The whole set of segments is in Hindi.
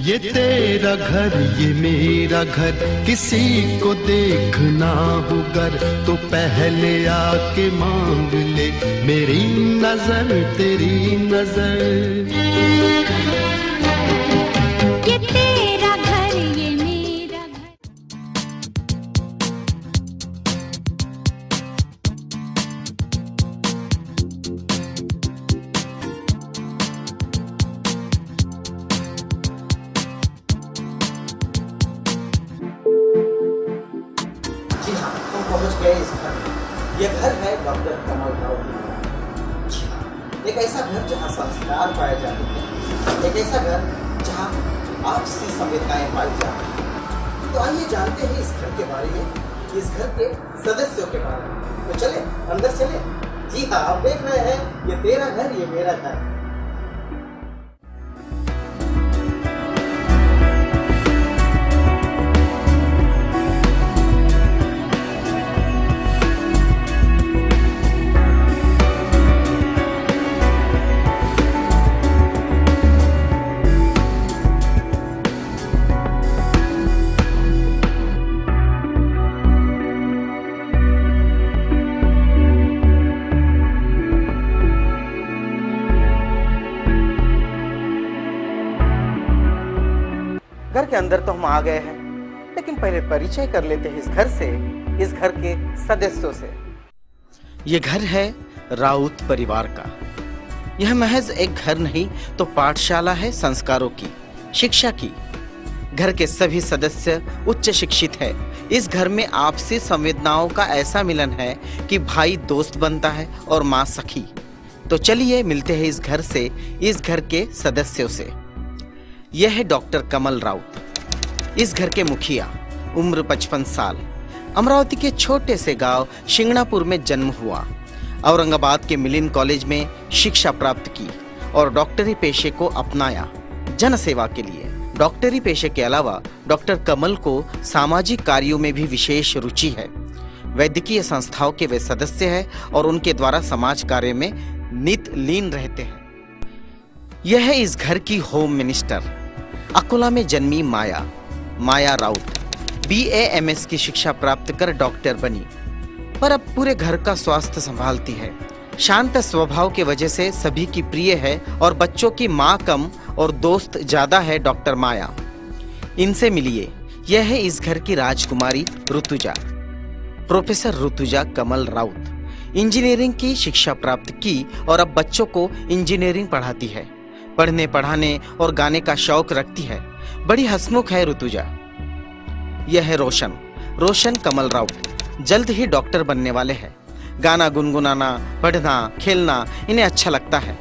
ये तेरा घर ये मेरा घर, किसी को देखना हो गर तो पहले आके मांग ले मेरी नजर तेरी नजर। ये तेरा घर ये मेरा घर। जी हाँ, हम पहुंच गए इस घर में। ये घर है डॉक्टर कमल राव का। जी हाँ, एक ऐसा घर जहाँ संस्कार पाए जाते हैं, एक ऐसा घर जहाँ आपसी संवेदनाएं पाई जाती हैं। तो आइए जानते हैं इस घर के बारे में, इस घर के सदस्यों के बारे में। तो चले अंदर चले। जी हाँ, आप देख रहे हैं ये तेरा घर ये मेरा घर। घर के अंदर तो हम आ गए हैं, लेकिन पहले परिचय कर लेते हैं इस घर से, इस घर के सदस्यों से। ये घर है राउत परिवार का। यह महज एक घर नहीं तो पाठशाला है संस्कारों की, शिक्षा की। घर के सभी सदस्य उच्च शिक्षित है। इस घर में आपसी संवेदनाओं का ऐसा मिलन है कि भाई दोस्त बनता है और माँ सखी। तो चलिए मिलते हैं इस घर से, इस घर के सदस्यों से। यह है डॉक्टर कमल राउत, इस घर के मुखिया। उम्र 55 साल। अमरावती के छोटे से गांव शिंगणापुर में जन्म हुआ। औरंगाबाद के मिलिन कॉलेज में शिक्षा प्राप्त की और डॉक्टरी पेशे को अपनाया जन सेवा के लिए। डॉक्टरी पेशे के अलावा डॉक्टर कमल को सामाजिक कार्यों में भी विशेष रुचि है। वैद्यकीय संस्थाओं के वे सदस्य हैं और उनके द्वारा समाज कार्य में नित लीन रहते हैं। यह है इस घर की होम मिनिस्टर। अकोला में जन्मी माया राउत BA MS की शिक्षा प्राप्त कर डॉक्टर बनी, पर अब पूरे घर का स्वास्थ्य संभालती है। शांत स्वभाव के वजह से सभी की प्रिय है और बच्चों की माँ कम और दोस्त ज्यादा है डॉक्टर माया। इनसे मिलिए, यह है इस घर की राजकुमारी ऋतुजा। प्रोफेसर ऋतुजा कमल राउत इंजीनियरिंग की शिक्षा प्राप्त की और अब बच्चों को इंजीनियरिंग पढ़ाती है। पढ़ने पढ़ाने और गाने का शौक रखती है। बड़ी हंसमुख है ऋतुजा। यह है रोशन कमल राउत। जल्द ही डॉक्टर बनने वाले हैं। गाना गुनगुनाना, पढ़ना, खेलना इन्हें अच्छा लगता है।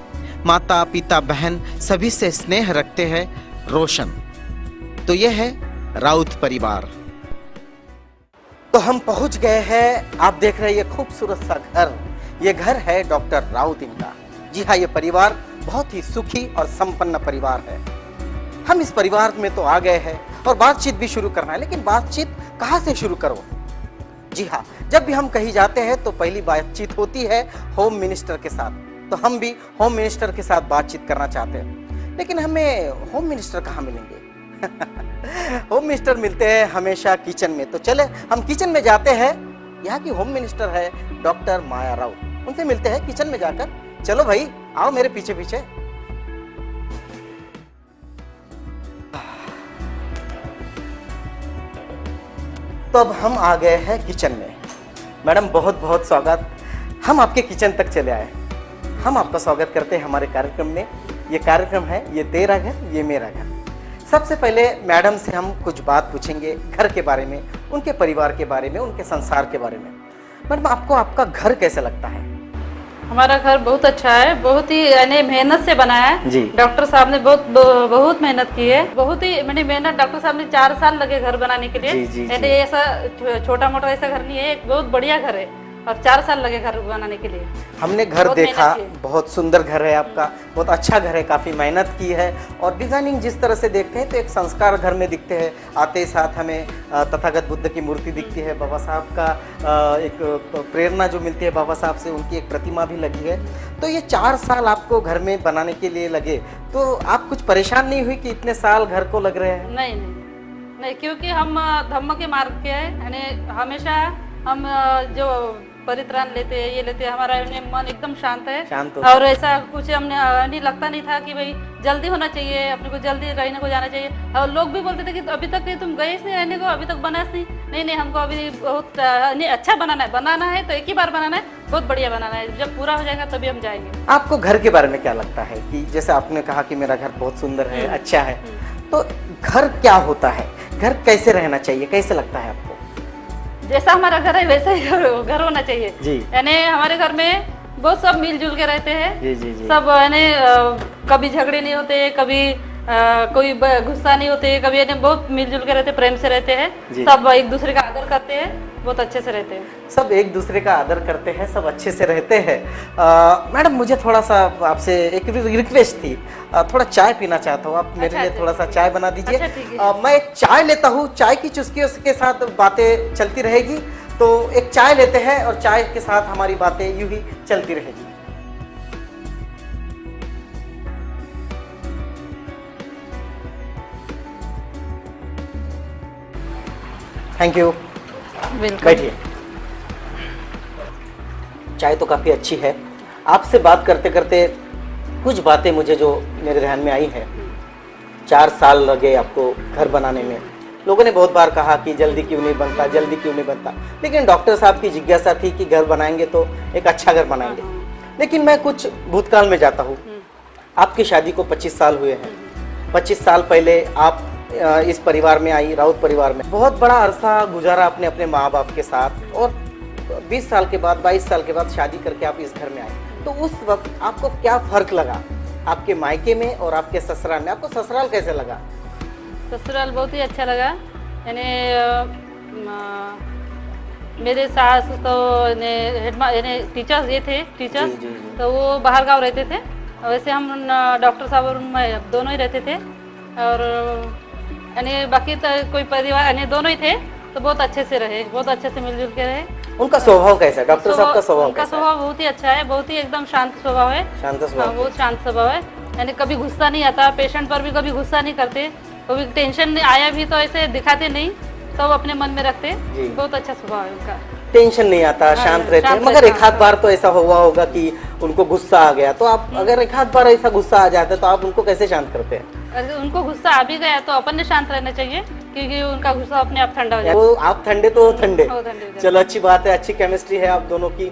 माता पिता बहन सभी से स्नेह रखते हैं रोशन। तो यह है राउत परिवार। तो हम पहुंच गए हैं। आप देख रहे हैं ये खूबसूरत सा घर। ये घर है डॉक्टर राउत इनका। जी हाँ, ये परिवार बहुत ही सुखी और संपन्न परिवार है। हम इस परिवार में तो आ गए हैं और बातचीत भी शुरू करना है, लेकिन बातचीत कहाँ से शुरू करो? जी हाँ, जब भी हम कहीं जाते हैं तो पहली बातचीत होती है होम मिनिस्टर के साथ। तो हम भी होम मिनिस्टर के साथ बातचीत करना चाहते हैं, लेकिन हमें होम मिनिस्टर कहाँ मिलेंगे? होम मिनिस्टर मिलते हैं हमेशा किचन में। तो चले हम किचन में जाते हैं। यहाँ की होम मिनिस्टर है डॉक्टर माया राउत। उनसे मिलते हैं किचन में जाकर। चलो भाई, आओ मेरे पीछे पीछे। तो अब हम आ गए हैं किचन में। मैडम बहुत बहुत स्वागत। हम आपके किचन तक चले आए। हम आपका स्वागत करते हैं हमारे कार्यक्रम में। ये कार्यक्रम है ये तेरा घर ये मेरा घर। सबसे पहले मैडम से हम कुछ बात पूछेंगे घर के बारे में, उनके परिवार के बारे में, उनके संसार के बारे में। मैडम, आपको आपका घर कैसे लगता है? हमारा घर बहुत अच्छा है, बहुत ही यानी मेहनत से बना है जी। डॉक्टर साहब ने बहुत मेहनत की है। बहुत ही मैंने मेहनत, डॉक्टर साहब ने 4 साल लगे घर बनाने के लिए। जी, जी, यानी ऐसा छोटा मोटा ऐसा घर नहीं है, एक बहुत बढ़िया घर है। और 4 साल लगे घर बनाने के लिए। हमने घर बहुत देखा, मेहनत की। बहुत सुंदर घर है आपका, बहुत अच्छा घर है, काफ़ी मेहनत की है और डिज़ाइनिंग जिस तरह से देखते हैं तो एक संस्कार घर में दिखते हैं। आते ही साथ हमें तथागत बुद्ध की मूर्ति दिखती है, बाबा साहब का एक प्रेरणा जो मिलती है बाबा साहब से, उनकी एक प्रतिमा भी लगी है। तो ये 4 साल आपको घर में बनाने के लिए लगे, तो आप कुछ परेशान नहीं हुई कि इतने साल घर को लग रहे हैं? नहीं नहीं नहीं, क्योंकि हम धम्म के मार्ग के हैं, यानी हमेशा हम जो परित्राण लेते हैं, ये लेते हैं, हमारा मन एकदम शांत है। शांत और ऐसा कुछ हमने नहीं लगता नहीं था कि भाई जल्दी होना चाहिए, अपने को जल्दी रहने को जाना चाहिए। और लोग भी बोलते थे कि अभी तक नहीं तुम गए नहीं रहने को, अभी तक बना नहीं नहीं, हमको अभी बहुत नहीं अच्छा बनाना है तो एक ही बार बनाना है, बहुत बढ़िया बनाना है, जब पूरा हो जाएगा तभी हम जाएंगे। आपको घर के बारे में क्या लगता है कि जैसे आपने कहा कि मेरा घर बहुत सुंदर है, अच्छा है, तो घर क्या होता है, घर कैसे रहना चाहिए, कैसे लगता है आपको? जैसा हमारा घर है वैसा ही घर होना चाहिए जी। यानी हमारे घर में बहुत सब मिलजुल के रहते हैं। जी जी जी। सब यानी कभी झगड़े नहीं होते, कभी कोई गुस्सा नहीं होते, कभी यानी बहुत मिलजुल के रहते, प्रेम से रहते हैं। जी। सब एक दूसरे का आदर करते हैं, बहुत अच्छे से रहते हैं। सब एक दूसरे का आदर करते हैं, सब अच्छे से रहते हैं। मैडम मुझे थोड़ा सा आपसे एक रिक्वेस्ट थी, थोड़ा चाय पीना चाहता हूँ, आप मेरे लिए अच्छा। थोड़ा सा चाय बना दीजिए। अच्छा, ठीक है। मैं एक चाय लेता हूँ, चाय की चुस्कियों के साथ बातें चलती रहेगी, तो एक चाय लेते हैं और चाय के साथ हमारी बातें यूं ही चलती रहेगी। थैंक यू, बिल्कुल। बैठिए। चाय तो काफ़ी अच्छी है। आपसे बात करते करते कुछ बातें मुझे जो मेरे ध्यान में आई है। 4 साल लगे आपको घर बनाने में। लोगों ने बहुत बार कहा कि जल्दी क्यों नहीं बनता, जल्दी क्यों नहीं बनता, लेकिन डॉक्टर साहब की जिज्ञासा थी कि घर बनाएंगे तो एक अच्छा घर बनाएंगे। लेकिन मैं कुछ भूतकाल में जाता हूँ। आपकी शादी को 25 साल हुए हैं। 25 साल पहले आप इस परिवार में आई, राउत परिवार में। बहुत बड़ा अरसा गुजारा आपने अपने माँ बाप के साथ, और 20 साल के बाद, 22 साल के बाद शादी करके आप इस घर में आए। तो उस वक्त आपको क्या फर्क लगा आपके मायके में और आपके ससुराल में? आपको ससुराल कैसे लगा? ससुराल बहुत ही अच्छा लगा। यानी मेरे सास तो यानी टीचर्स ये थे, टीचर्स जी, जी, जी। तो वो बाहर गाँव रहते थे। वैसे हम डॉक्टर साहब और मैं दोनों ही रहते थे, और यानी बाकी तो कोई परिवार यानी दोनों ही थे, तो बहुत अच्छे से रहे, बहुत अच्छे से मिलजुल के रहे। उनका स्वभाव कैसा है? डॉक्टर साहब का स्वभाव उनका कैसा है? स्वभाव बहुत ही अच्छा है, बहुत ही एकदम शांत स्वभाव है। शांत हाँ, स्वभाव। बहुत शांत स्वभाव है। यानी कभी गुस्सा नहीं आता, पेशेंट पर भी कभी गुस्सा नहीं करते, कभी टेंशन आया भी तो ऐसे दिखाते नहीं, सब अपने मन में रखते। जी। बहुत अच्छा स्वभाव है उनका। टेंशन नहीं आता, शांत रहते हैं। मगर एक आध बार तो ऐसा हुआ होगा कि उनको गुस्सा आ गया, तो आप अगर एक आध बार ऐसा गुस्सा आ जाता है तो आप उनको कैसे शांत करते हैं? अगर उनको गुस्सा आ भी गया तो अपन ने शांत रहना चाहिए, क्योंकि उनका गुस्सा अपने आप ठंडा हो जाता वो आप ठंडे तो वो ठंडे। वो ठंडे हो जाते। चलो अच्छी बात है, अच्छी केमिस्ट्री है आप दोनों की।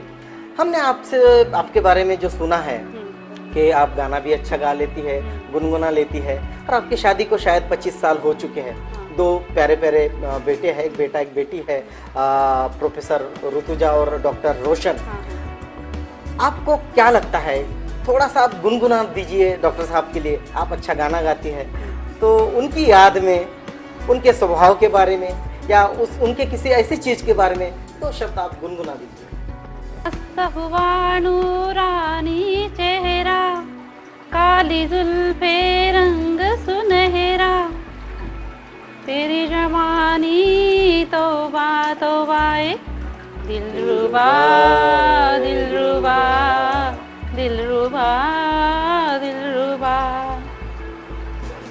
हमने आपसे आपके बारे में जो सुना है कि आप गाना भी अच्छा गा लेती है, गुनगुना लेती है, और आपकी शादी को शायद 25 साल हो चुके हैं। 2 प्यारे प्यारे बेटे हैं, एक बेटा एक बेटी है, प्रोफेसर ऋतुजा और डॉक्टर रोशन। आपको क्या लगता है, थोड़ा सा आप गुनगुना दीजिए डॉक्टर साहब के लिए। आप अच्छा गाना गाती है, तो उनकी याद में, उनके स्वभाव के बारे में, या उनके किसी ऐसी चीज के बारे में 2 शब्द आप गुनगुना दीजिए। हंसता हुआ नूरानी चेहरा, काली जुल्फे रंग सुनहरा, तेरी जवानी तौबा तौबाए, दिलरुबा दिलरुबा दिलरुबा दिलरुबा।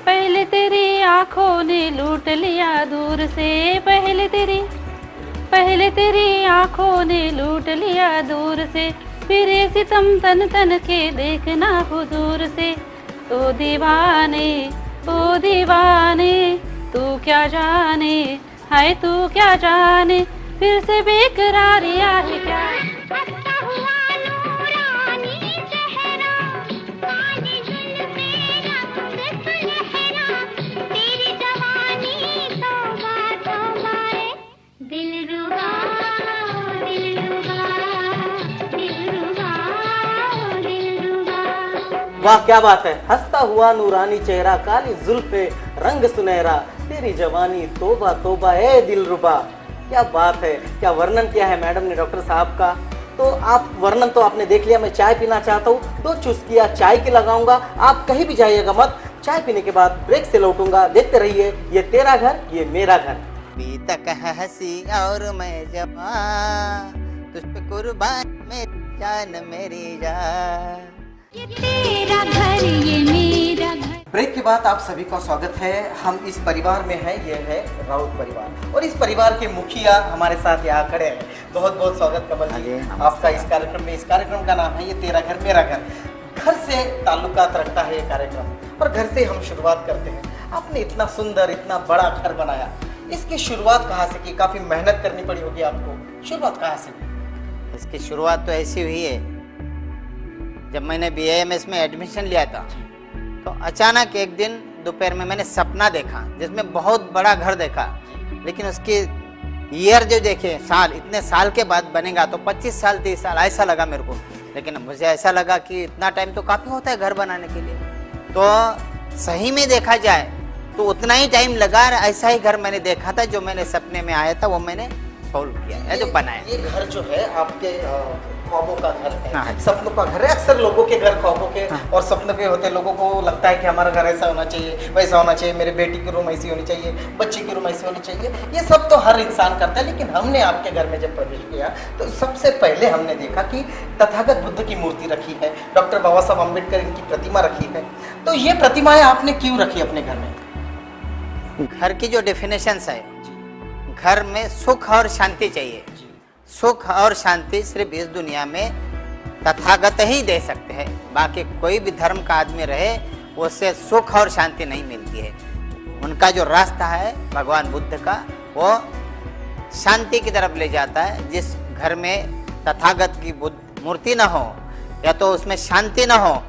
पहले तेरी आंखों ने लूट लिया दूर से, पहले तेरी आंखों ने लूट लिया दूर से, फिर ये सितम तन तन के देखना हुजूर से। ओ दीवाने तू क्या जाने, हाय तू क्या जाने, फिर से बेकरारिया है क्या। हंसता हुआ नूरानी चेहरा, काली जुल्फे रंग सुनहरा, तेरी जवानी तौबा तौबा है, दिलरुबा दिलरुबा दिलरुबा दिलरुबा। वाह क्या बात है। हंसता हुआ नूरानी चेहरा, काली जुल्फे रंग सुनहरा, तेरी जवानी तोबा तोबा ए दिलरुबा। क्या बात है, क्या वर्णन किया है मैडम ने डॉक्टर साहब का। तो आप वर्णन तो आपने देख लिया, मैं चाय पीना चाहता हूँ, 2 चुस्कियाँ चाय की लगाऊंगा। आप कहीं भी जाइएगा मत, चाय पीने के बाद ब्रेक से लौटूंगा। देखते रहिए ये तेरा घर ये मेरा घर। अभी तक है हंसी और मैं जवां, तुझ पे कुर्बान मेरी जान मेरी जान। ये तेरा घर ये मेरा घर। ब्रेक के बाद आप सभी का स्वागत है। हम इस परिवार में हैं, ये है राउत परिवार, और इस परिवार के मुखिया हमारे साथ यहाँ खड़े हैं। बहुत बहुत स्वागत कमल जी आपका इस कार्यक्रम में। इस कार्यक्रम का नाम है ये तेरा घर मेरा घर। घर से ताल्लुकात रखता है ये कार्यक्रम, और घर से हम शुरुआत करते हैं। आपने इतना सुंदर इतना बड़ा घर बनाया, इसकी शुरुआत कहाँ से की? काफी मेहनत करनी पड़ी होगी आपको, शुरुआत कहाँ से की? इसकी शुरुआत तो ऐसी हुई है, जब मैंने BAMS में एडमिशन लिया था तो अचानक एक दिन दोपहर में मैंने सपना देखा जिसमें बहुत बड़ा घर देखा, लेकिन उसके ईयर जो देखे साल, इतने साल के बाद बनेगा तो 25 साल 30 साल ऐसा लगा मेरे को। लेकिन मुझे ऐसा लगा कि इतना टाइम तो काफ़ी होता है घर बनाने के लिए, तो सही में देखा जाए तो उतना ही टाइम लगा। ऐसा ही घर मैंने देखा था, जो मैंने सपने में आया था वो मैंने सोल्व किया है, जो बनाया। ये घर जो है आपके ख्वाबों का घर है, हाँ। सपनों का घर है। अक्सर लोगों के घर ख्वाबों के और सपनों के होते हैं। लोगों को लगता है कि हमारा घर ऐसा होना चाहिए, वैसा होना चाहिए, मेरे बेटी की रूम ऐसी होनी चाहिए, बच्ची की रूम ऐसी होनी चाहिए। ये सब तो हर इंसान करता है, लेकिन हमने आपके घर में जब प्रवेश किया तो सबसे पहले हमने देखा कि तथागत बुद्ध की मूर्ति रखी है, डॉक्टर बाबा साहब अम्बेडकर इनकी प्रतिमा रखी है। तो ये प्रतिमाएं आपने क्यों रखी अपने घर में? घर की जो डेफिनेशंस है, घर में सुख और शांति चाहिए। सुख और शांति सिर्फ इस दुनिया में तथागत ही दे सकते हैं। बाकी कोई भी धर्म का आदमी रहे, उससे सुख और शांति नहीं मिलती है। उनका जो रास्ता है भगवान बुद्ध का, वो शांति की तरफ ले जाता है। जिस घर में तथागत की बुद्ध मूर्ति ना हो या तो उसमें शांति ना हो,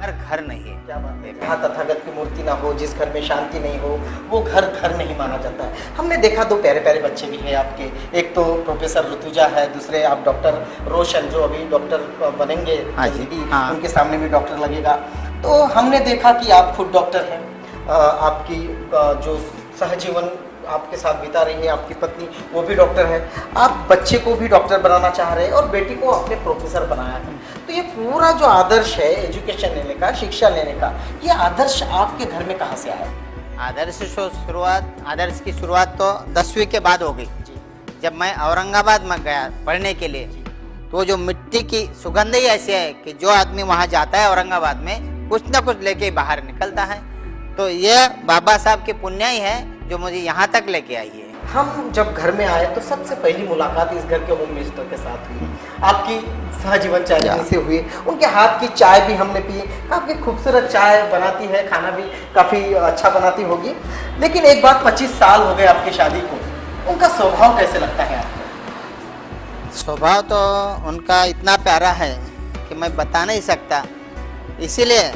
घर नहीं है। क्या बात है, जहाँ तथागत की मूर्ति ना हो, जिस घर में शांति नहीं हो, वो घर घर नहीं माना जाता है। हमने देखा 2 प्यारे प्यारे बच्चे भी हैं आपके, एक तो प्रोफेसर ऋतुजा है, दूसरे आप डॉक्टर रोशन जो अभी डॉक्टर बनेंगे, हाँ जी, हाँ। उनके सामने भी डॉक्टर लगेगा। तो हमने देखा कि आप खुद डॉक्टर हैं, आपकी जो सहजीवन आपके साथ बिता रही है आपकी पत्नी, वो भी डॉक्टर है। आप बच्चे को भी डॉक्टर बनाना चाह रहे हैं और बेटी को आपने प्रोफेसर बनाया है। तो ये पूरा जो आदर्श है एजुकेशन लेने का, शिक्षा लेने का, ये आदर्श आपके घर में कहाँ से आया? आदर्श की शुरुआत तो 10वीं के बाद हो गई। जब मैं औरंगाबाद में गया पढ़ने के लिए, तो जो मिट्टी की सुगंध ही ऐसी है कि जो आदमी वहाँ जाता है औरंगाबाद में, कुछ ना कुछ लेके बाहर निकलता है। तो ये बाबा साहब की पुण्य ही है जो मुझे यहाँ तक लेके आई है। हम जब घर में आए तो सबसे पहली मुलाकात इस घर के होम मिनिस्टर के साथ हुई, आपकी सहजीवन चाय से हुई। उनके हाथ की चाय भी हमने पी, काफ़ी खूबसूरत चाय बनाती है, खाना भी काफ़ी अच्छा बनाती होगी। लेकिन एक बात, 25 साल हो गए आपकी शादी को, उनका स्वभाव कैसे लगता है आपको? स्वभाव तो उनका इतना प्यारा है कि मैं बता नहीं सकता। इसीलिए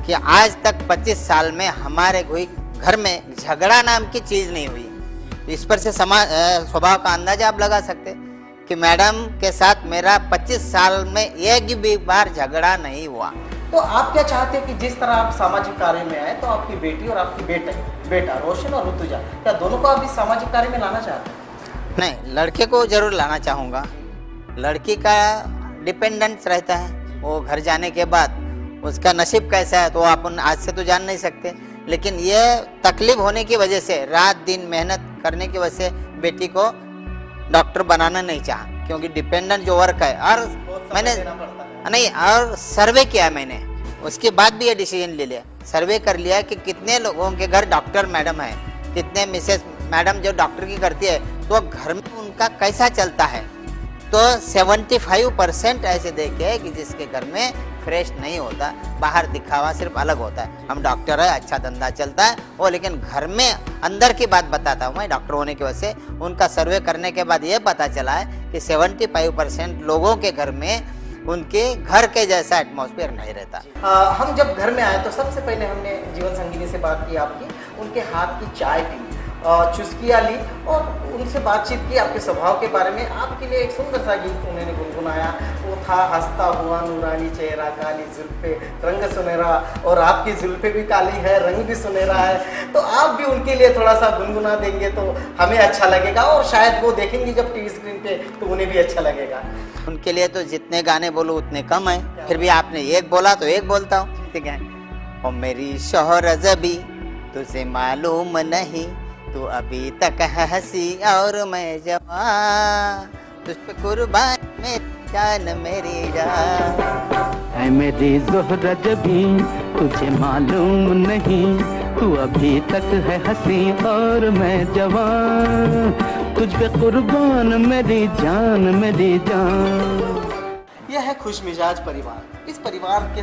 कि आज तक 25 साल में हमारे कोई घर में झगड़ा नाम की चीज़ नहीं हुई। इस पर से स्वभाव का अंदाजा आप लगा सकते कि मैडम के साथ मेरा 25 साल में एक भी बार झगड़ा नहीं हुआ। तो आप क्या चाहते हैं कि जिस तरह आप सामाजिक कार्य में आए, तो आपकी बेटी और आपकी बेटा रोशन और ऋतुजा, क्या दोनों को आप इस सामाजिक कार्य में लाना चाहते हैं? नहीं, लड़के को जरूर लाना चाहूँगा। लड़की का डिपेंडेंस रहता है, वो घर जाने के बाद उसका नसीब कैसा है तो अपन आज से तो जान नहीं सकते। लेकिन ये तकलीफ होने की वजह से, रात दिन मेहनत करने की वजह से बेटी को डॉक्टर बनाना नहीं चाहा, क्योंकि डिपेंडेंट जो वर्क है, और मैंने नहीं, और सर्वे किया मैंने, उसके बाद भी ये डिसीजन ले लिया। सर्वे कर लिया कि कितने लोगों के घर डॉक्टर मैडम है, कितने मिसेस मैडम जो डॉक्टर की करती है, तो घर में उनका कैसा चलता है। तो 75% ऐसे देखे कि जिसके घर में फ्रेश नहीं होता, बाहर दिखावा सिर्फ अलग होता है। हम डॉक्टर है, अच्छा धंधा चलता है वो, लेकिन घर में अंदर की बात बताता हूँ मैं डॉक्टर होने की वजह से। उनका सर्वे करने के बाद ये पता चला है कि 75% लोगों के घर में उनके घर के जैसा एटमॉस्फेयर नहीं रहता। हम जब घर में आए तो सबसे पहले हमने जीवन संगिनी से बात की आपकी, उनके हाथ की चाय पी, चुस्कियाँ ली और उनसे बातचीत की आपके स्वभाव के बारे में। आपके लिए एक सुंदर सा गीत उन्होंने गुनगुनाया, वो था हंसता हुआ नूरानी चेहरा, काली जुल्फे, रंग सुनहरा, और आपकी जुल्फे भी काली है, रंग भी सुनहरा है। तो आप भी उनके लिए थोड़ा सा गुनगुना देंगे तो हमें अच्छा लगेगा, और शायद वो देखेंगे जब टीवी स्क्रीन पे तो उन्हें भी अच्छा लगेगा। उनके लिए तो जितने गाने बोलो उतने कम है, फिर भी आपने एक बोला तो एक बोलता हूँ। ठीक है। ओ मेरी शोहरत भी तुझे मालूम नहीं, तू अभी तक है हंसी और मैं जवान, तुझ पे कुर्बान मेरी जान मेरी जान। है मेरी ज़ोहरत भी तुझे मालूम नहीं, तू अभी तक है हंसी और मैं जवान, तुझ पे कुर्बान मेरी जान मेरी जान। यह है खुश मिजाज परिवार। इस परिवार के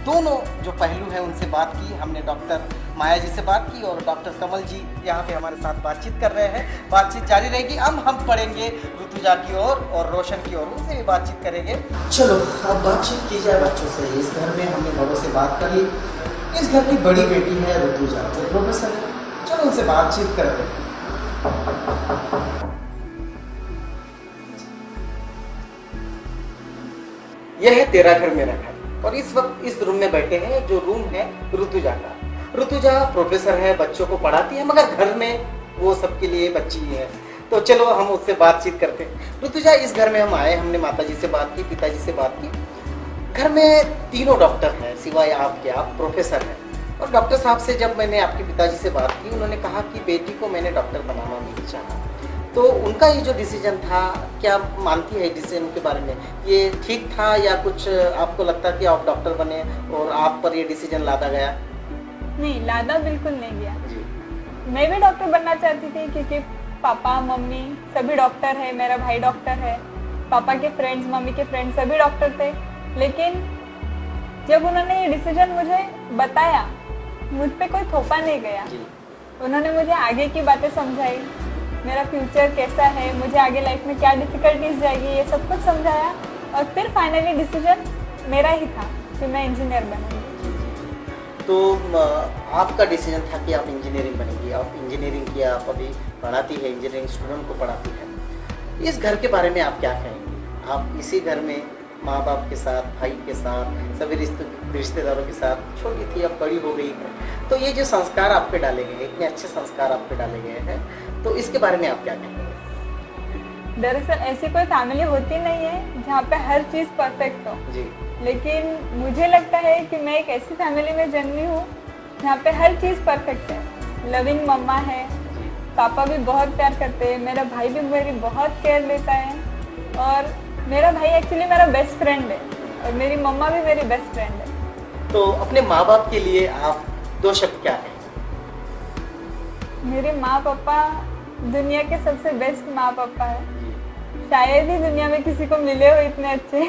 दोनों जो पहलू हैं उनसे बात की हमने। डॉक्टर माया जी से बात की और डॉक्टर कमल जी यहाँ पे हमारे साथ बातचीत कर रहे हैं। बातचीत जारी रहेगी। अब हम पढ़ेंगे ऋतुजा की ओर और रोशन की ओर, उनसे भी बातचीत करेंगे। चलो अब बातचीत की जाए बच्चों से। इस घर में हमने बड़ों से बात कर ली। इस घर की बड़ी बेटी है ऋतुजा जो प्रोफेसर है। चलो उनसे बातचीत करते हैं। यह है तेरा घर मेरा घर, और इस वक्त इस रूम में बैठे हैं जो रूम है ऋतुजा का। ऋतुजा प्रोफेसर है, बच्चों को पढ़ाती है, मगर घर में वो सबके लिए बच्ची ही है। तो चलो हम उससे बातचीत करते हैं। ऋतुजा, इस घर में हम आए, हमने माताजी से बात की, पिताजी से बात की। घर में तीनों डॉक्टर हैं सिवाय आपके, आप प्रोफेसर हैं। और डॉक्टर साहब से जब मैंने आपके पिताजी से बात की, उन्होंने कहा कि बेटी को मैंने डॉक्टर बनाना नहीं चाहा। तो उनका ये जो डिसीजन था, क्या मानती है डिसीजन के बारे में, ये ठीक था या कुछ आपको लगता कि आप डॉक्टर बने और आप पर ये डिसीजन लादा गया? नहीं, लादा बिल्कुल नहीं गया। जी। मैं भी डॉक्टर बनना चाहती थी क्योंकि पापा मम्मी सभी डॉक्टर है, मेरा भाई डॉक्टर है, पापा के फ्रेंड्स मम्मी के फ्रेंड्स सभी डॉक्टर थे। लेकिन जब उन्होंने ये डिसीजन मुझे बताया, मुझ पे कोई थोपा नहीं गया। उन्होंने मुझे आगे की बातें समझाई, मेरा फ्यूचर कैसा है, मुझे आगे लाइफ में क्या डिफिकल्टीज जाएगी, ये सब कुछ समझाया। और फिर फाइनली डिसीजन मेरा ही था कि मैं इंजीनियर बनूंगी। तो आपका डिसीजन था कि आप इंजीनियरिंग बनेंगी। आप इंजीनियरिंग किया, आप अभी पढ़ाती है, इंजीनियरिंग स्टूडेंट को पढ़ाती है। इस घर के बारे में आप क्या कहेंगे? आप इसी घर में माँ बाप के साथ, भाई के साथ, सभी रिश्तेदारों के साथ छोटी थी, अब बड़ी हो गई है। तो ये जो संस्कार आप पे डाले गए, इतने अच्छे संस्कार आप पे डाले गए हैं, तो इसके बारे में आप क्या कहेंगे? दरअसल ऐसी कोई फैमिली होती नहीं है जहाँ पे हर चीज़ परफेक्ट हो जी। लेकिन मुझे लगता है कि मैं एक ऐसी फैमिली में जन्मी हूँ जहाँ पे हर चीज़ परफेक्ट है। लविंग मम्मा है, पापा भी बहुत प्यार करते हैं, मेरा भाई भी मेरी बहुत केयर लेता है, और मेरा भाई एक्चुअली मेरा बेस्ट फ्रेंड है, और मेरी मम्मा भी मेरी बेस्ट फ्रेंड है। तो अपने माँ बाप के लिए आप दो शब्द क्या हैं? मेरे माँ पापा दुनिया के सबसे बेस्ट माँ पापा है। शायद ही दुनिया में किसी को मिले हो इतने अच्छे।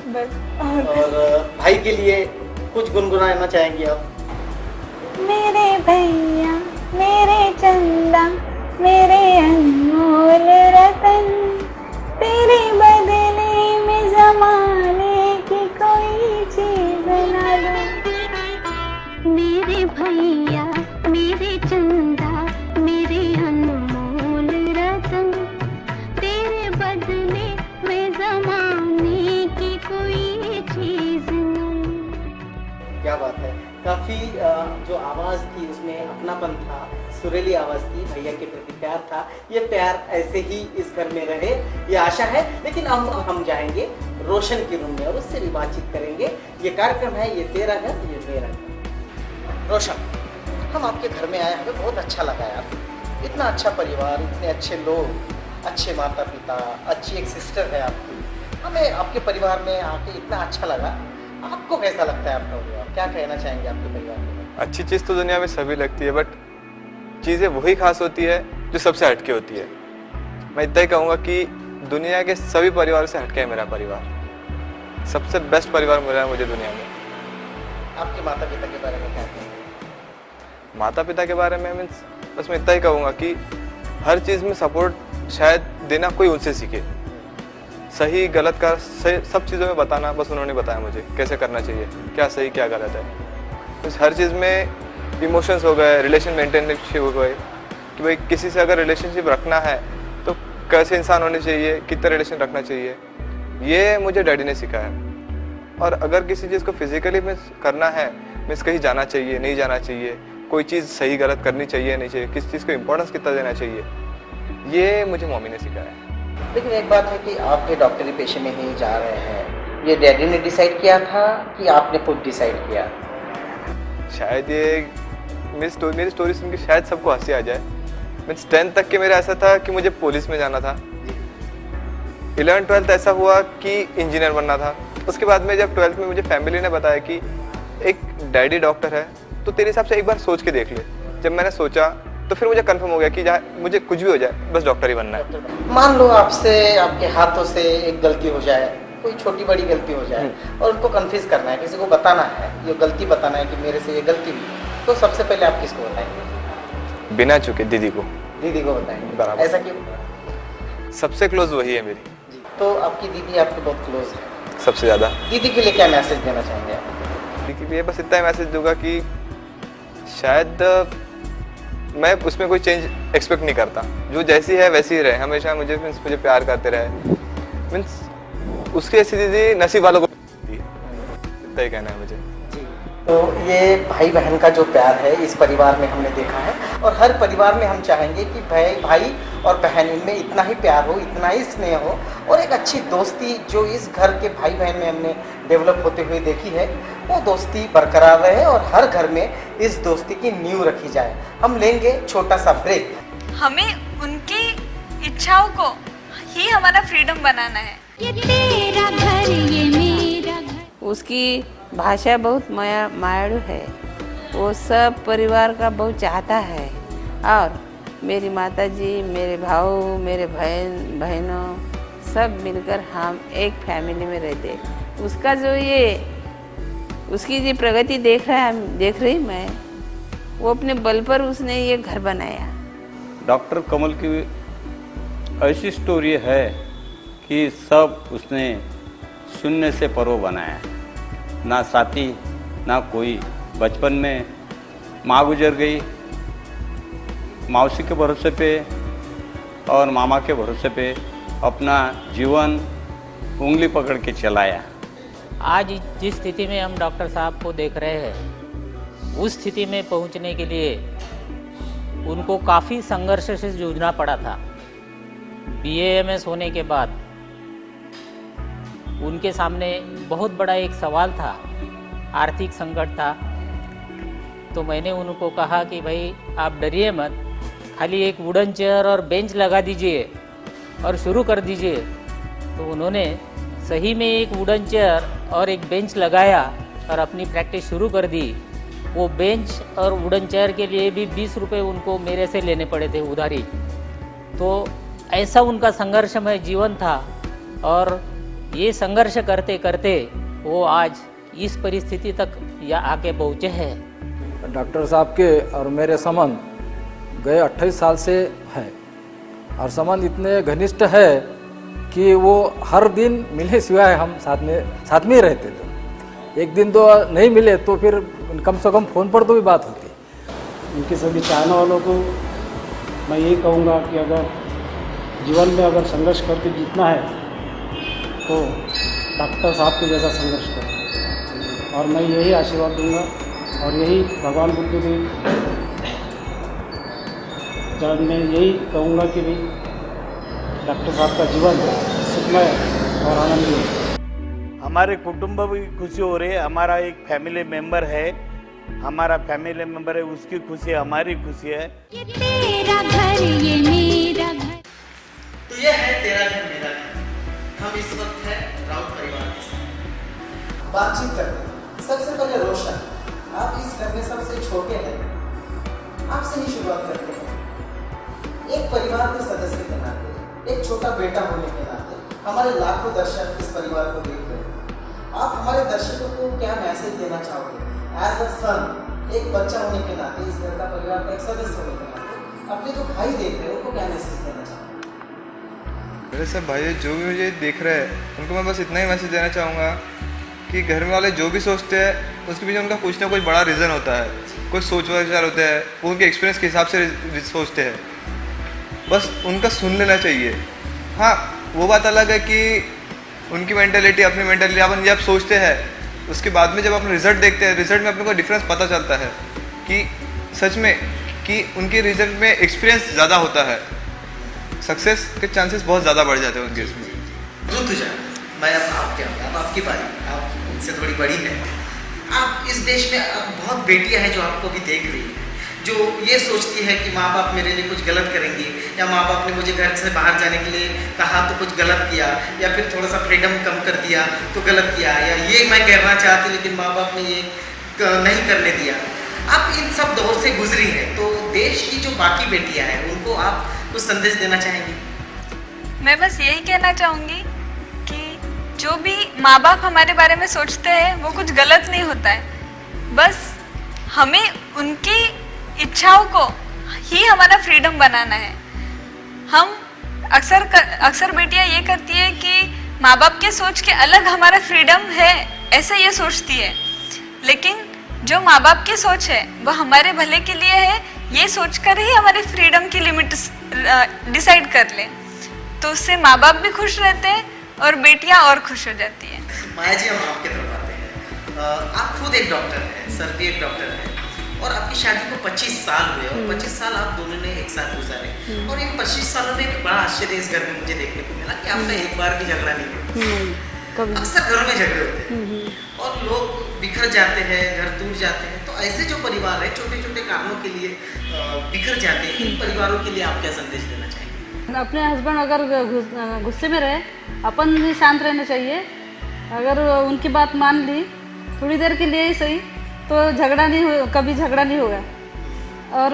बस। और भाई के लिए कुछ गुनगुनाना चाहेंगे आप? मेरे भैया मेरे चंदा मेरे अनमोल रतन, तेरे बदले में ज़माने की कोई चीज़ ना लूं। मेरे भैया मेरे चंदा मेरे अनमोल रतन, तेरे बदले में ज़माने की कोई चीज़ ना लूं। क्या बात है। काफ़ी जो आवाज़ थी उसमें अपनापन था, सुरीली आवाज़ थी, भैया के प्रति प्यार था। ये प्यार ऐसे ही इस घर में रहे, ये आशा है। लेकिन अब हम जाएंगे रोशन के रूम में और उससे भी बातचीत करेंगे। ये कार्यक्रम है ये तेरा घर ये मेरा घर। रोशन, हम आपके घर में आए, हमें बहुत अच्छा लगा यार। इतना अच्छा परिवार, इतने अच्छे लोग, अच्छे माता पिता, अच्छी एक सिस्टर है आपकी। हमें आपके परिवार में आके इतना अच्छा लगा। आपको कैसा लगता है आपका परिवार? क्या कहना चाहेंगे आपके परिवार में? अच्छी चीज़ तो दुनिया में सभी लगती है, बट चीज़ें वही खास होती है जो सबसे हटके होती है। मैं इतना ही कहूँगा कि दुनिया के सभी परिवार से हटके है मेरा परिवार। सबसे बेस्ट परिवार मिला है मुझे दुनिया में। आपके माता पिता के बारे में क्या कहेंगे? माता पिता के बारे में मीन्स बस मैं इतना ही कहूँगा कि हर चीज़ में सपोर्ट शायद देना कोई उनसे सीखे। सही गलत का सही सब चीज़ों में बताना बस उन्होंने बताया मुझे कैसे करना चाहिए, क्या सही क्या गलत है। बस हर चीज़ में इमोशंस हो गए, रिलेशन मेंटेनशिप हो गए, कि भाई किसी से अगर रिलेशनशिप रखना है तो कैसे इंसान होने चाहिए, कितना रिलेशन रखना चाहिए, ये मुझे डैडी ने सिखाया। और अगर किसी चीज़ को फिजिकली मिस करना है, मिस कहीं जाना चाहिए, नहीं जाना चाहिए, कोई चीज़ सही गलत करनी चाहिए नहीं चाहिए, किस चीज़ को इम्पोर्टेंस कितना देना चाहिए, ये मुझे मम्मी ने सिखाया। लेकिन एक बात है कि आप ये डॉक्टरी पेशे में ही जा रहे हैं, ये डैडी ने डिसाइड किया था कि आपने खुद डिसाइड किया? शायद ये मेरी स्टोरी सुन के शायद सबको हंसी आ जाए। मीन्स 10th तक के मेरा ऐसा था कि मुझे पुलिस में जाना था, 11th 12th ऐसा हुआ कि इंजीनियर बनना था। उसके बाद में जब 12th में मुझे फैमिली ने बताया कि एक डैडी डॉक्टर है तो तेरे हिसाब से एक बार सोच के देख ले। जब मैंने सोचा तो फिर मुझे कंफर्म हो गया कि मुझे कुछ भी हो जाए बस डॉक्टर ही बनना है। मान लो आपसे, आपके हाथों से एक गलती हो जाए, कोई छोटी बड़ी गलती हो जाए और उनको कन्फ्यूज करना है, किसी को बताना है, ये गलती बताना है कि मेरे से ये गलती हुई, तो सबसे पहले आप किसको बताएंगे? बिना चुके दीदी को। दीदी को बताएंगे। बराबर। ऐसा क्यों? सबसे क्लोज वही है मेरी। जी, तो आपकी दीदी आपके बहुत क्लोज है। सबसे ज़्यादा। दीदी के लिए क्या मैसेज देना चाहेंगे आप? दीदी के लिए बस इतना ही मैसेज दूंगा कि शायद मैं उसमें कोई चेंज एक्सपेक्ट नहीं करता, जो जैसी है वैसी ही रहे, हमेशा मुझे प्यार करते रहे। मीन्स उसकी ऐसी दीदी नसीब वालों को मिलती है, इतना ही कहना है मुझे। तो ये भाई बहन का जो प्यार है इस परिवार में हमने देखा है, और हर परिवार में हम चाहेंगे कि भाई और बहन इनमें इतना ही प्यार हो, इतना ही स्नेह हो, और एक अच्छी दोस्ती जो इस घर के भाई बहन में हमने डेवलप होते हुए देखी है, वो दोस्ती बरकरार रहे और हर घर में इस दोस्ती की नींव रखी जाए। हम लेंगे छोटा सा ब्रेक। हमें उनकी इच्छाओं को ही हमारा फ्रीडम बनाना है। ये तेरा घर ये मेरा घर। उसकी भाषा बहुत मायाळू है, वो सब परिवार का बहुत चाहता है, और मेरी माताजी, मेरे भाऊ, मेरे बहनों सब मिलकर हम एक फैमिली में रहते। उसका जो उसकी जो प्रगति देख रही मैं, वो अपने बल पर उसने ये घर बनाया। डॉक्टर कमल की ऐसी स्टोरी है कि सब उसने शून्य से पर्व बनाया, ना साथी ना कोई। बचपन में माँ गुजर गई, मौसी के भरोसे पे और मामा के भरोसे पे अपना जीवन उंगली पकड़ के चलाया। आज जिस स्थिति में हम डॉक्टर साहब को देख रहे हैं, उस स्थिति में पहुंचने के लिए उनको काफ़ी संघर्ष से जूझना पड़ा था। BAMS होने के बाद उनके सामने बहुत बड़ा एक सवाल था, आर्थिक संकट था। तो मैंने उनको कहा कि भाई आप डरिए मत, खाली एक वुडन चेयर और बेंच लगा दीजिए और शुरू कर दीजिए। तो उन्होंने सही में एक वुडन चेयर और एक बेंच लगाया और अपनी प्रैक्टिस शुरू कर दी। वो बेंच और वुडन चेयर के लिए भी 20 रुपये उनको मेरे से लेने पड़े थे उधारी। तो ऐसा उनका संघर्षमय जीवन था, और ये संघर्ष करते करते वो आज इस परिस्थिति तक या आके पहुँचे हैं। डॉक्टर साहब के और मेरे संबंध गए 28 साल से है, और संबंध इतने घनिष्ठ है कि वो हर दिन मिले सिवाय हम साथ में ही रहते थे। एक दिन तो नहीं मिले तो फिर कम से कम फ़ोन पर तो भी बात होती। उनके सभी चाहने वालों को मैं यही कहूँगा कि अगर जीवन में अगर संघर्ष करके जीतना है तो डॉक्टर साहब के जैसा संघर्ष करें, और मैं यही आशीर्वाद दूंगा और यही भगवान बुद्ध के चरण में यही कहूँगा कि भी डॉक्टर साहब का जीवन सुखमय और आनंदी है। हमारे कुटुंब भी खुशी हो रही है, हमारा एक फैमिली मेंबर है, हमारा फैमिली मेंबर है, उसकी खुशी है, हमारी खुशी है। ये तेरा घर ये मेरा घर। तो ये है तेरा घर मेरा घर। हम इस वक्त है राउत परिवार के साथ बातचीत करते हैं। सबसे पहले रोशन, आप इस घर में सबसे छोटे हैं, आपसे ही शुरुआत करते हैं। एक परिवार के सदस्य के नाते, एक छोटा बेटा होने के नाते, हमारे लाखों दर्शक इस परिवार को देख रहे हैं। आप हमारे दर्शकों को क्या मैसेज देना चाहोगे? एज अ सन, एक बच्चा होने के नाते, इस घर का परिवार का एक सदस्य होने के नाते, अपने जो भाई देख रहे हैं उनको क्या मैसेज देना चाहोगे? मेरे सब भाई जो भी मुझे देख रहे हैं उनको मैं बस इतना ही मैसेज देना चाहूँगा कि घर वाले जो भी सोचते हैं उसके पीछे उनका कुछ ना कुछ बड़ा रीज़न होता है। कोई सोच विचार होता है वो उनके एक्सपीरियंस के हिसाब से सोचते हैं, बस उनका सुन लेना चाहिए। हाँ, वो बात अलग है कि उनकी मेंटेलिटी अपनी मेंटेलिटी अपन जब सोचते हैं उसके बाद में जब अपन रिजल्ट देखते हैं, रिजल्ट में अपने को डिफरेंस पता चलता है कि सच में कि उनके रिजल्ट में एक्सपीरियंस ज़्यादा होता है, सक्सेस के चांसेस बहुत ज़्यादा बढ़ जाते हैं उनके इसमें। ऋतुजा, मैं अब आपकी बारी, आप उनसे थोड़ी बड़ी है। आप इस देश में बहुत बेटियां हैं जो आपको भी देख रही हैं, जो ये सोचती है कि माँ बाप मेरे लिए कुछ गलत करेंगे, या माँ बाप ने मुझे घर से बाहर जाने के लिए कहा तो कुछ गलत किया, या फिर थोड़ा सा फ्रीडम कम कर दिया तो गलत किया, या ये मैं करना चाहती लेकिन माँ बाप ने ये नहीं करने दिया। आप इन सब दौर से गुजरी हैं, तो देश की जो बाकी बेटियां हैं उनको आप कुछ संदेश देना चाहेंगी? मैं बस यही कहना चाहूँगी कि जो भी माँ बाप हमारे बारे में सोचते हैं वो कुछ गलत नहीं होता है, बस हमें उनकी इच्छाओं को ही हमारा फ्रीडम बनाना है। हम अक्सर बेटियां ये करती है कि माँ बाप के सोच के अलग हमारा फ्रीडम है, ऐसा ये सोचती है, लेकिन जो माँ बाप की सोच है वो हमारे भले के लिए है, ये सोचकर ही हमारे फ्रीडम की लिमिट डिसाइड कर ले, तो उससे माँ बाप भी खुश रहते हैं और बेटियां और खुश हो जाती हैं। माया जी, हम आपके तरफ आते हैं। आप खुद एक डॉक्टर हैं, सर भी एक डॉक्टर हैं, और आपकी शादी को 25 साल हुए और 25 साल आप दोनों ने एक साथ गुजारे, और इन 25 सालों में एक बड़ा आश्चर्य इस घर में मुझे देखने को मिला कि आपका एक बार भी झगड़ा नहीं हुआ। अक्सर घरों में झगड़े होते हैं और लोग बिखर जाते हैं, घर टूट जाते हैं, तो ऐसे जो परिवार है छोटे छोटे कारणों के लिए बिखर जाते हैं, इन परिवारों के लिए आप क्या संदेश देना चाहेंगे? अपने हस्बैंड अगर गुस्से में रहे, अपन भी शांत रहना चाहिए। अगर उनकी बात मान ली थोड़ी देर के लिए ही सही, तो कभी झगड़ा नहीं होगा और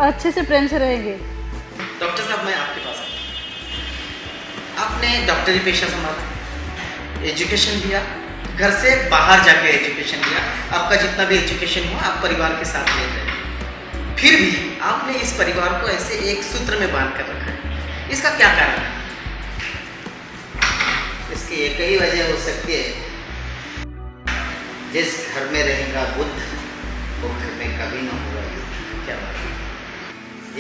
अच्छे से प्रेम से रहेंगे। डॉक्टर साहब, मैं आपके पास आता हूँ। आपने डॉक्टरी पेशा संभाला, एजुकेशन दिया, घर से बाहर जाके एजुकेशन दिया, आपका जितना भी एजुकेशन हुआ आप परिवार के साथ ले रहे, फिर भी आपने इस परिवार को ऐसे एक सूत्र में बांध कर रखा है, इसका क्या कारण है? इसकी एक ही वजह हो सकती है, जिस घर में रहेगा बुद्ध वो घर में कभी ना होगा युद्ध। क्या बात है?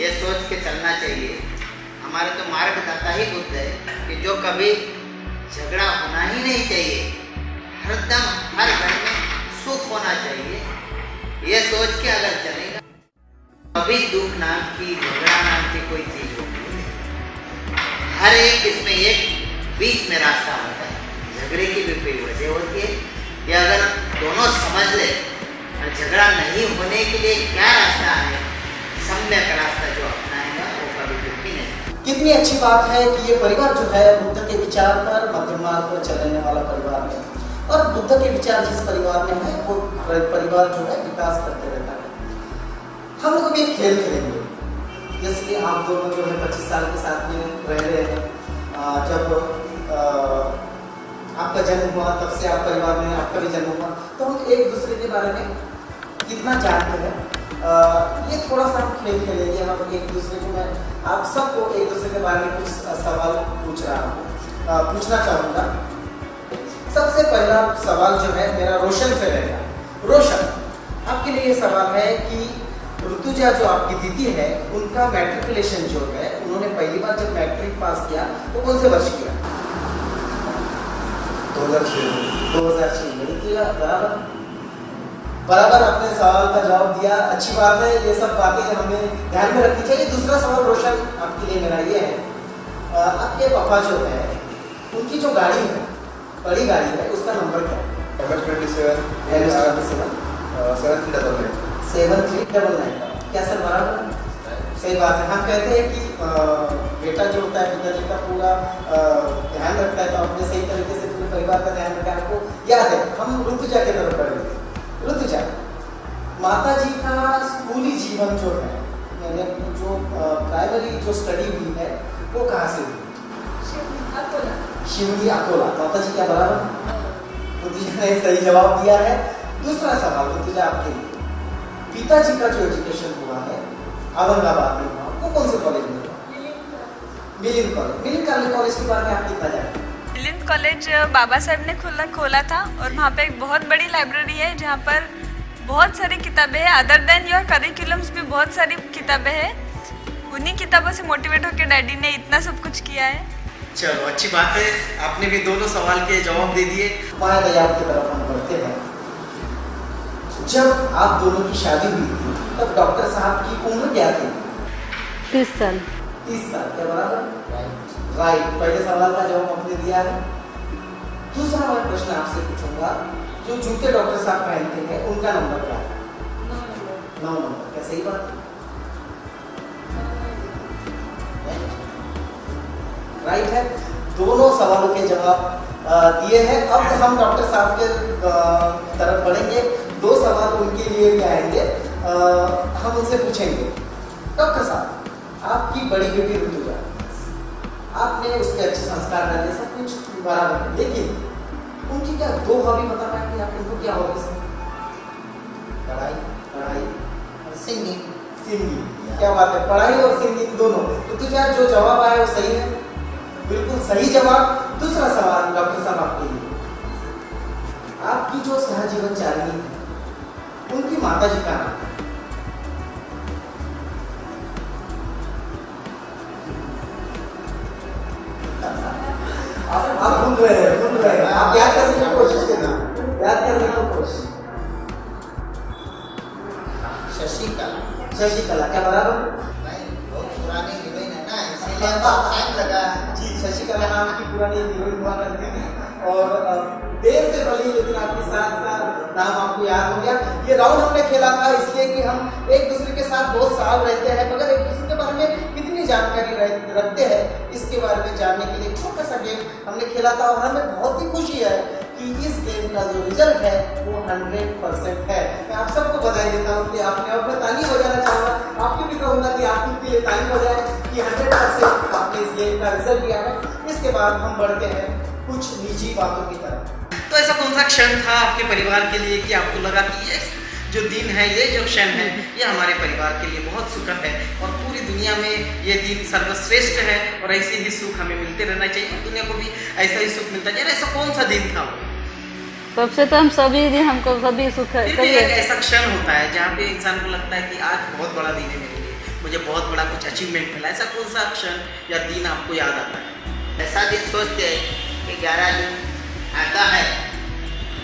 ये सोच के चलना चाहिए। हमारे तो मार्गदाता ही बुद्ध है कि जो कभी झगड़ा होना ही नहीं चाहिए, हरदम हर घर में सुख होना चाहिए, ये सोच के अगर चलेगा कभी दुख नाम की, झगड़ा नाम की कोई चीज होती है। हर एक इसमें एक बीच में रास्ता होता है, झगड़े की भी कोई वजह होती है कि अगर दोनों समझ ले और झगड़ा नहीं होने के लिए क्या रास्ता है, सम्यक रास्ता जो अपनाएगा वो कभी दुखी नहीं। कितनी अच्छी बात है कि ये परिवार जो है बुद्ध के विचार पर, मध्यम मार्ग पर चलने वाला परिवार है, और बुद्ध के विचार जिस परिवार में है वो परिवार जो है विकास करते रहता है। हम लोग भी एक खेल खेलेंगे, जैसे कि आप दोनों जो है 25 साल के साथ में रह रहे हैं, जब आपका जन्म हुआ तब से आप परिवार में आपका भी जन्म हुआ, तो हम एक दूसरे के बारे में कितना जानते हैं, ये थोड़ा सा हम खेल खेलेंगे। हम एक दूसरे को, मैं आप सबको एक दूसरे के बारे में कुछ सवाल पूछना चाहूँगा। सबसे पहला सवाल जो है मेरा रोशन से रहेगा। रोशन, आपके लिए ये सवाल है कि ऋतुजा जो आपकी दीदी है उनका मैट्रिकुलेशन जो है, उन्होंने पहली बार जब मैट्रिक पास किया तो कौन से वर्ष किया? 2006 में। ऋतुजा बराबर आपने सवाल का जवाब दिया, अच्छी बात है, ये सब बातें हमें ध्यान में रखनी चाहिए। दूसरा सवाल रोशन आपके लिए मेरा ये है, आपके पापा जो है उनकी जो गाड़ी है, बड़ी गाड़ी है, उसका नंबर क्या है? MS-27 क्या सर बराबर? सही बात है। हम कहते हैं कि बेटा जो होता है पिताजी का पूरा ध्यान रखता है, तो अपने सही तरीके से पूरे परिवार का ध्यान रखा है। आपको याद है, हम ऋतुजा की तरफ पढ़ेंगे। ऋतुजा, माता जी का स्कूली जीवन जो है, मैंने जो प्राइमरी जो स्टडी हुई है वो कहाँ से हुई? शिवली अकोला। माता जी क्या बराबर? ऋतुजा ने सही जवाब दिया है। दूसरा सवाल ऋतुजा आपके लिए, पिताजी का जो एजुकेशन हुआ है औरंगाबाद में हुआ, वो कौन से कॉलेज में हुआ? मिलिंद कॉलेज। मिलिंद कॉलेज के बारे में आप कितना जानते हैं? मिलिंद कॉलेज बाबा साहब ने खोला था, और वहाँ पे एक बहुत बड़ी लाइब्रेरी है जहाँ पर बहुत सारी किताबें हैं, अदर देन योर करिकुलम्स भी बहुत सारी किताबें हैं। उन्हीं किताबों से मोटिवेट होकर डैडी ने इतना सब कुछ किया है। चलो अच्छी बात है, आपने भी दोनों सवाल के जवाब दे दिए। माया दयाब की तरफ हम बढ़ते हैं। जब आप दोनों की शादी हुई थी तब डॉक्टर साहब की उम्र क्या थी? 30 साल। 30 साल के बराबर। राइट, पहले सवाल का जवाब आपने दिया है। दूसरा मैं प्रश्न आपसे पूछूंगा, जो जूते डॉक्टर साहब पहनते हैं उनका नंबर क्या है? 9 नंबर। क्या सही बात है? राइट है, दोनों सवालों के जवाब दिए हैं। अब हम डॉक्टर साहब के तरफ बढ़ेंगे। 2 सवाल उनके लिए भी आएंगे, हम उनसे पूछेंगे। डॉक्टर साहब, आपकी बड़ी बेटी ऋतुजा, आपने उसके अच्छे संस्कार डाले, सब कुछ बराबर है, लेकिन उनकी क्या 2 हॉबी बता पाएंगे आप? उनको क्या हॉबीज है? पढ़ाई और सिंगिंग। सिंगिंग, क्या बात है, पढ़ाई और सिंगिंग दोनों। ऋतुजा, जो जवाब आया वो सही है, बिल्कुल सही जवाब। दूसरा सवाल डॉक्टर साहब आपके लिए, आपकी जो सहजीवन चारिणी है उनकी माता जी का नाम है? आप भूल रहे हैं, आप याद करने की कोशिश करना, याद करने की कोशिश। शशिकला, क्या बराबर? बहुत पुरानी हीरोइन है ना, इसीलिए बहुत टाइम लगा। जी, शशिकला नाम की पुरानी हीरोइन हुआ करती थी और देर से बनी, लेकिन आपके साथ का नाम आपको याद हो गया। ये राउंड हमने खेला था इसलिए कि हम एक दूसरे के साथ बहुत साल रहते हैं, मगर एक दूसरे के बारे में कितनी जानकारी रखते हैं इसके बारे में जानने के लिए छोटा सा गेम हमने खेला था। और हमें बहुत ही खुशी है कि इस गेम का जो रिजल्ट है वो 100% है। मैं आप सबको बधाई देता हूँ कि आपने, और मैं ताली बजाना चाहूँगा, आपकी भी कहूँगा कि आप उनके लिए ताली बजाएं कि 100% आपने इस गेम का रिजल्ट दिया है। इसके बाद हम बढ़ते हैं कुछ निजी बातों की तरफ। तो ऐसा कौन सा क्षण था आपके परिवार के लिए कि आपको लगा कि ये जो दिन है, ये जो क्षण है, ये हमारे परिवार के लिए बहुत सुखद है और पूरी दुनिया में ये दिन सर्वश्रेष्ठ है और ऐसे ही सुख हमें मिलते रहना चाहिए और दुनिया को भी ऐसा ही सुख मिलता है। ऐसा कौन सा दिन था? सबसे तो हम सभी दिन, हमको सभी सुख है। फिर भी एक ऐसा क्षण होता है जहाँ पे इंसान को लगता है कि आज बहुत बड़ा दिन है मेरे लिए, मुझे बहुत बड़ा कुछ अचीवमेंट मिला। ऐसा कौन सा क्षण या दिन आपको याद आता है? ऐसा दिन सोचते हैं कि 11 जून आता है,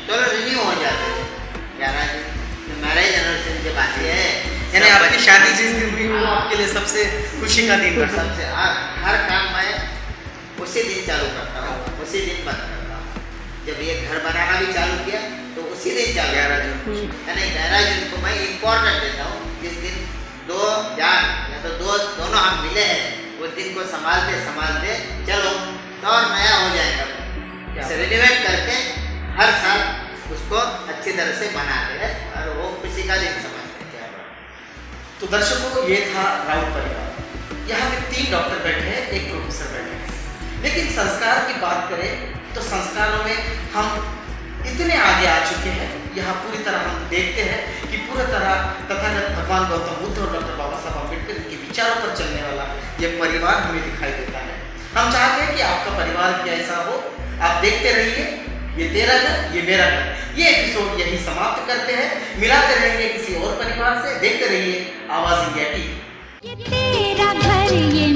चलो रिन्यू हो जाते हैं। 11 जून मैरिज एनिवर्सरी के बाद है, यानी आपकी शादी जिस दिन हुई वो आपके लिए सबसे खुशी का दिन था। सबसे हर काम मैं उसी दिन चालू करता हूँ, उसी दिन बंद करता हूँ। जब ये घर बनाना भी चालू किया तो उसी दिन चालू, 11 जून, यानी 11 जून को मैं इम्पोर्टेंट देता हूँ। जिस दिन 2 जान या तो दोनों हम मिले हैं, उस दिन को संभालते चलो तो और नया हो जाएगा। रिनोवेट करके हर साल उसको अच्छी तरह से बनाते हैं और वो खुशी का दिन समझते हैं। तो दर्शकों, ये था राउत परिवार। यहाँ पे 3 डॉक्टर बैठे हैं, 1 प्रोफेसर बैठे हैं, लेकिन संस्कार की बात करें तो संस्कारों में हम इतने आगे आ चुके हैं। यहाँ पूरी तरह हम देखते हैं कि पूरी तरह तथागत भगवान गौतम बुद्ध और डॉक्टर बाबा साहब अम्बेडकर के विचारों पर चलने वाला ये परिवार हमें दिखाई देता है। हम चाहते हैं कि आपका परिवार भी ऐसा हो। आप देखते रहिए, ये तेरा घर, ये मेरा घर। ये एपिसोड यही समाप्त करते हैं, मिलाते रहेंगे किसी और परिवार से। देखते रहिए आवाज इंडिया टीवी। ये तेरा घर, ये